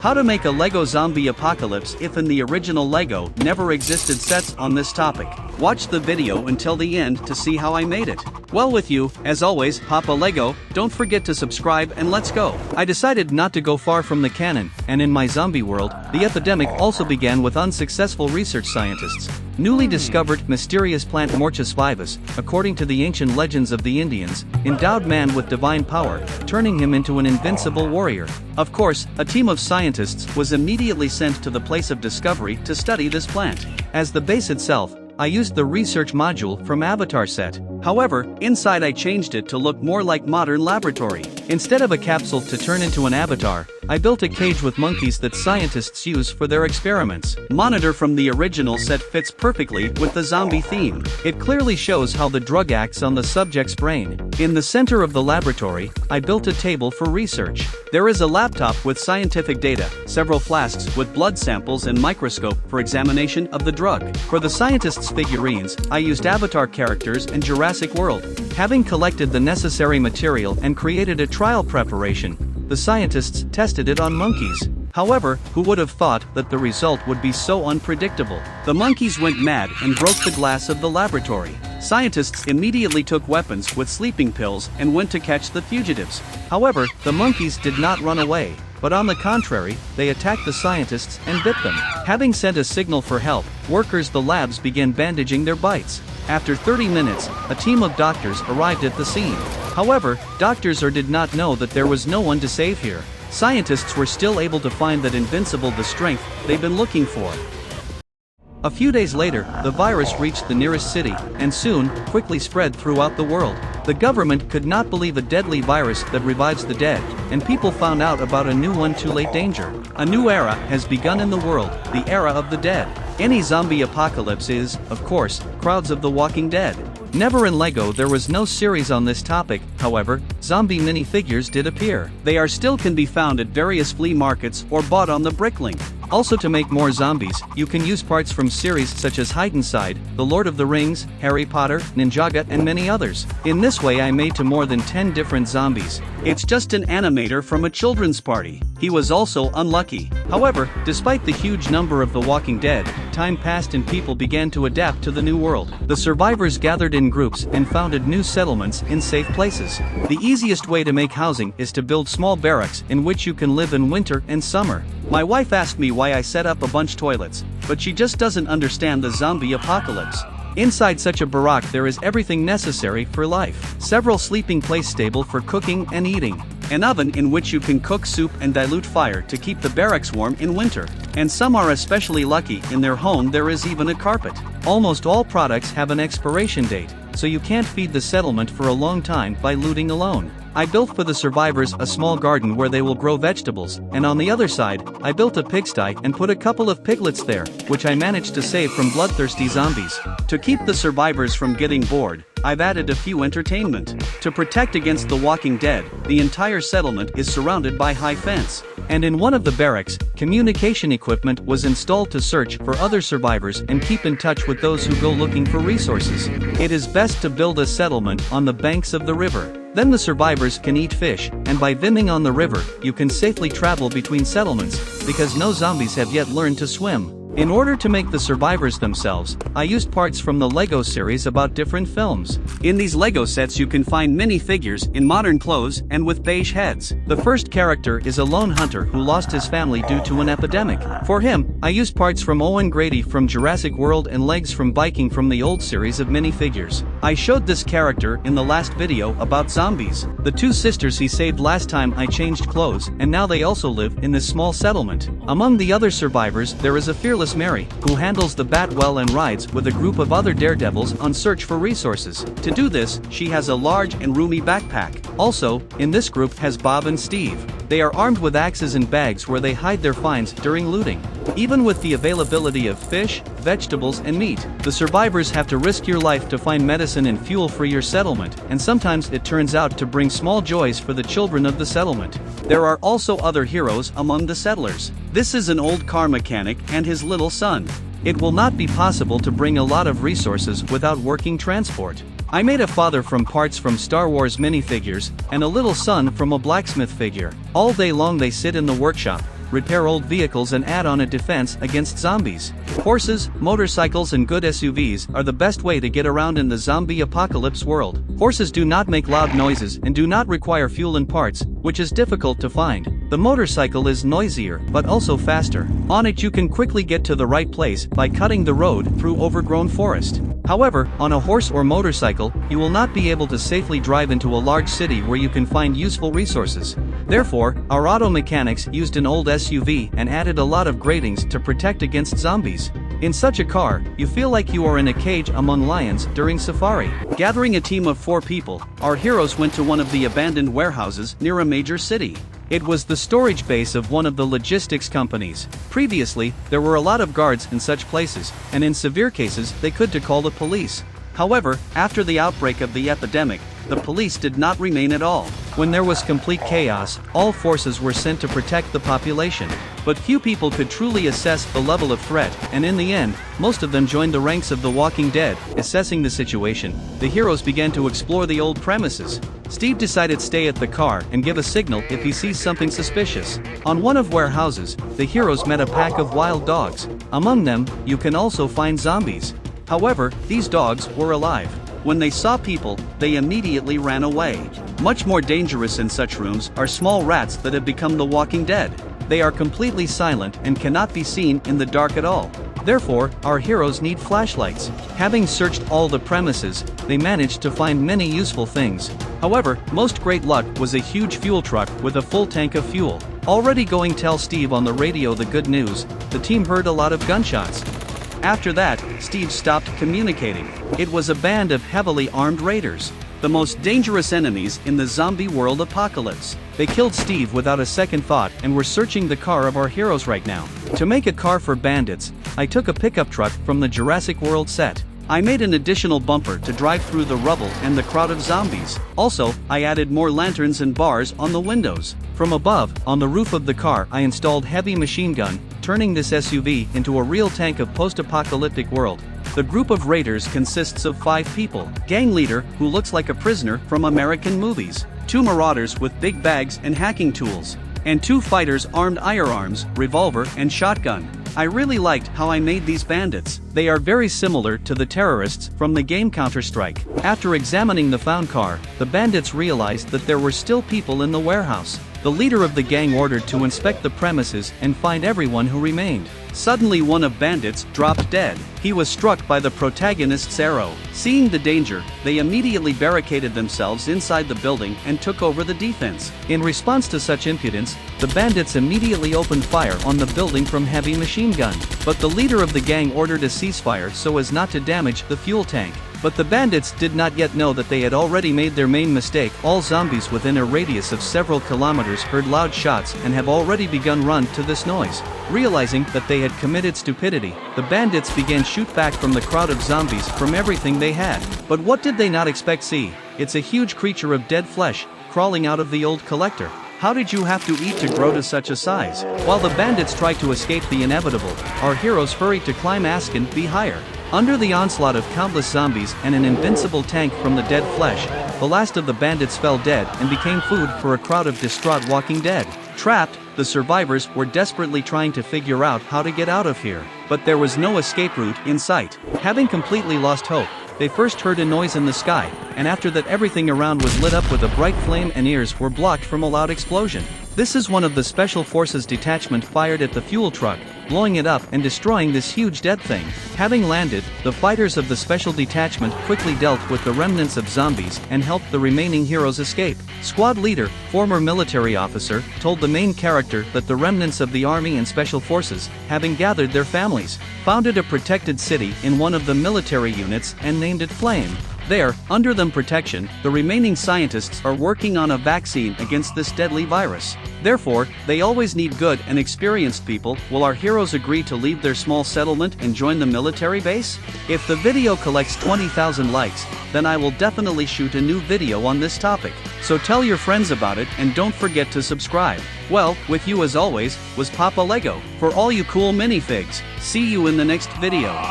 How to make a Lego zombie apocalypse if in the original Lego never existed sets on this topic. Watch the video until the end to see how I made it. Well, with you, as always, Papa Lego, don't forget to subscribe and let's go. I decided not to go far from the canon, and in my zombie world, the epidemic also began with unsuccessful research scientists. Newly discovered mysterious plant Morchus vivus, according to the ancient legends of the Indians, endowed man with divine power, turning him into an invincible warrior. Of course, a team of scientists was immediately sent to the place of discovery to study this plant. As the base itself, I used the research module from Avatar set. However, inside I changed it to look more like modern laboratory. Instead of a capsule to turn into an avatar, I built a cage with monkeys that scientists use for their experiments. Monitor from the original set fits perfectly with the zombie theme. It clearly shows how the drug acts on the subject's brain. In the center of the laboratory, I built a table for research. There is a laptop with scientific data, several flasks with blood samples and microscope for examination of the drug. For the scientists' figurines, I used Avatar characters and Jurassic World. Having collected the necessary material and created a trial preparation, the scientists tested it on monkeys. However, who would have thought that the result would be so unpredictable? The monkeys went mad and broke the glass of the laboratory. Scientists immediately took weapons with sleeping pills and went to catch the fugitives. However, the monkeys did not run away, but on the contrary, they attacked the scientists and bit them. Having sent a signal for help, workers the labs began bandaging their bites. After 30 minutes, a team of doctors arrived at the scene. However, doctors did not know that there was no one to save here. Scientists were still able to find that invincible the strength they've been looking for. A few days later, the virus reached the nearest city, and soon, quickly spread throughout the world. The government could not believe a deadly virus that revives the dead, and people found out about a new one too late danger. A new era has begun in the world, the era of the dead. Any zombie apocalypse is, of course, crowds of the Walking Dead. Never in Lego there was no series on this topic, however, zombie minifigures did appear. They can be found at various flea markets or bought on the Bricklink. Also, to make more zombies, you can use parts from series such as Hide and Side, The Lord of the Rings, Harry Potter, Ninjago and many others. In this way I made to more than 10 different zombies. It's just an animator from a children's party. He was also unlucky. However, despite the huge number of the Walking Dead, time passed and people began to adapt to the new world. The survivors gathered in groups and founded new settlements in safe places. The easiest way to make housing is to build small barracks in which you can live in winter and summer. My wife asked me why I set up a bunch toilets, but she just doesn't understand the zombie apocalypse. Inside such a barrack there is everything necessary for life. Several sleeping place stable for cooking and eating. An oven in which you can cook soup and dilute fire to keep the barracks warm in winter. And some are especially lucky, in their home there is even a carpet. Almost all products have an expiration date, so you can't feed the settlement for a long time by looting alone. I built for the survivors a small garden where they will grow vegetables, and on the other side, I built a pigsty and put a couple of piglets there, which I managed to save from bloodthirsty zombies. To keep the survivors from getting bored, I've added a few entertainment. To protect against the Walking Dead, the entire settlement is surrounded by high fence. And in one of the barracks, communication equipment was installed to search for other survivors and keep in touch with those who go looking for resources. It is best to build a settlement on the banks of the river. Then the survivors can eat fish, and by swimming on the river, you can safely travel between settlements, because no zombies have yet learned to swim. In order to make the survivors themselves, I used parts from the Lego series about different films. In these Lego sets you can find minifigures in modern clothes and with beige heads. The first character is a lone hunter who lost his family due to an epidemic. For him, I used parts from Owen Grady from Jurassic World and legs from Viking from the old series of minifigures. I showed this character in the last video about zombies. The two sisters he saved last time I changed clothes, and now they also live in this small settlement. Among the other survivors there is a fearless Mary, who handles the bat well and rides with a group of other daredevils on search for resources. To do this, she has a large and roomy backpack. Also, in this group has Bob and Steve. They are armed with axes and bags where they hide their finds during looting. Even with the availability of fish, vegetables and meat, the survivors have to risk your life to find medicine and fuel for your settlement, and sometimes it turns out to bring small joys for the children of the settlement. There are also other heroes among the settlers. This is an old car mechanic and his little son. It will not be possible to bring a lot of resources without working transport. I made a father from parts from Star Wars minifigures, and a little son from a blacksmith figure. All day long they sit in the workshop, repair old vehicles and add on a defense against zombies. Horses, motorcycles and good SUVs are the best way to get around in the zombie apocalypse world. Horses do not make loud noises and do not require fuel and parts, which is difficult to find. The motorcycle is noisier, but also faster. On it you can quickly get to the right place by cutting the road through overgrown forest. However, on a horse or motorcycle, you will not be able to safely drive into a large city where you can find useful resources. Therefore, our auto mechanics used an old SUV and added a lot of gratings to protect against zombies. In such a car, you feel like you are in a cage among lions during safari. Gathering a team of 4 people, our heroes went to one of the abandoned warehouses near a major city. It was the storage base of one of the logistics companies. Previously, there were a lot of guards in such places, and in severe cases they could call the police. However, after the outbreak of the epidemic, the police did not remain at all. When there was complete chaos, all forces were sent to protect the population. But few people could truly assess the level of threat, and in the end, most of them joined the ranks of the Walking Dead. Assessing the situation, the heroes began to explore the old premises. Steve decided to stay at the car and give a signal if he sees something suspicious. On one of warehouses, the heroes met a pack of wild dogs. Among them, you can also find zombies. However, these dogs were alive. When they saw people, they immediately ran away. Much more dangerous in such rooms are small rats that have become the Walking Dead. They are completely silent and cannot be seen in the dark at all. Therefore, our heroes need flashlights. Having searched all the premises, they managed to find many useful things. However, most great luck was a huge fuel truck with a full tank of fuel. Already going tell Steve on the radio the good news, the team heard a lot of gunshots. After that, Steve stopped communicating. It was a band of heavily armed raiders, the most dangerous enemies in the zombie world apocalypse. They killed Steve without a second thought and were searching the car of our heroes right now. To make a car for bandits, I took a pickup truck from the Jurassic World set. I made an additional bumper to drive through the rubble and the crowd of zombies. Also, I added more lanterns and bars on the windows. From above, on the roof of the car, I installed heavy machine gun, turning this SUV into a real tank of post-apocalyptic world. The group of raiders consists of 5 people. Gang leader, who looks like a prisoner from American movies. 2 marauders with big bags and hacking tools. And 2 fighters armed firearms, revolver and shotgun. I really liked how I made these bandits. They are very similar to the terrorists from the game Counter-Strike. After examining the found car, the bandits realized that there were still people in the warehouse. The leader of the gang ordered to inspect the premises and find everyone who remained. Suddenly one of bandits dropped dead. He was struck by the protagonist's arrow. Seeing the danger, they immediately barricaded themselves inside the building and took over the defense. In response to such impudence, the bandits immediately opened fire on the building from heavy machine gun. But the leader of the gang ordered a ceasefire so as not to damage the fuel tank. But the bandits did not yet know that they had already made their main mistake. All zombies within a radius of several kilometers heard loud shots and have already begun run to this noise. Realizing that they had committed stupidity, the bandits began shoot back from the crowd of zombies from everything they had. But what did they not expect see? It's a huge creature of dead flesh, crawling out of the old collector. How did you have to eat to grow to such a size? While the bandits tried to escape the inevitable, our heroes hurried to climb Askin be higher. Under the onslaught of countless zombies and an invincible tank from the dead flesh, the last of the bandits fell dead and became food for a crowd of distraught Walking Dead. Trapped, the survivors were desperately trying to figure out how to get out of here, but there was no escape route in sight. Having completely lost hope, they first heard a noise in the sky, and after that everything around was lit up with a bright flame and ears were blocked from a loud explosion. This is one of the Special Forces detachment fired at the fuel truck, blowing it up and destroying this huge dead thing. Having landed, the fighters of the Special Detachment quickly dealt with the remnants of zombies and helped the remaining heroes escape. Squad leader, former military officer, told the main character that the remnants of the Army and Special Forces, having gathered their families, founded a protected city in one of the military units and named it Flame. There, under them protection, the remaining scientists are working on a vaccine against this deadly virus. Therefore, they always need good and experienced people. Will our heroes agree to leave their small settlement and join the military base? If the video collects 20,000 likes, then I will definitely shoot a new video on this topic. So tell your friends about it and don't forget to subscribe. Well, with you as always, was Papa Lego. For all you cool minifigs, see you in the next video.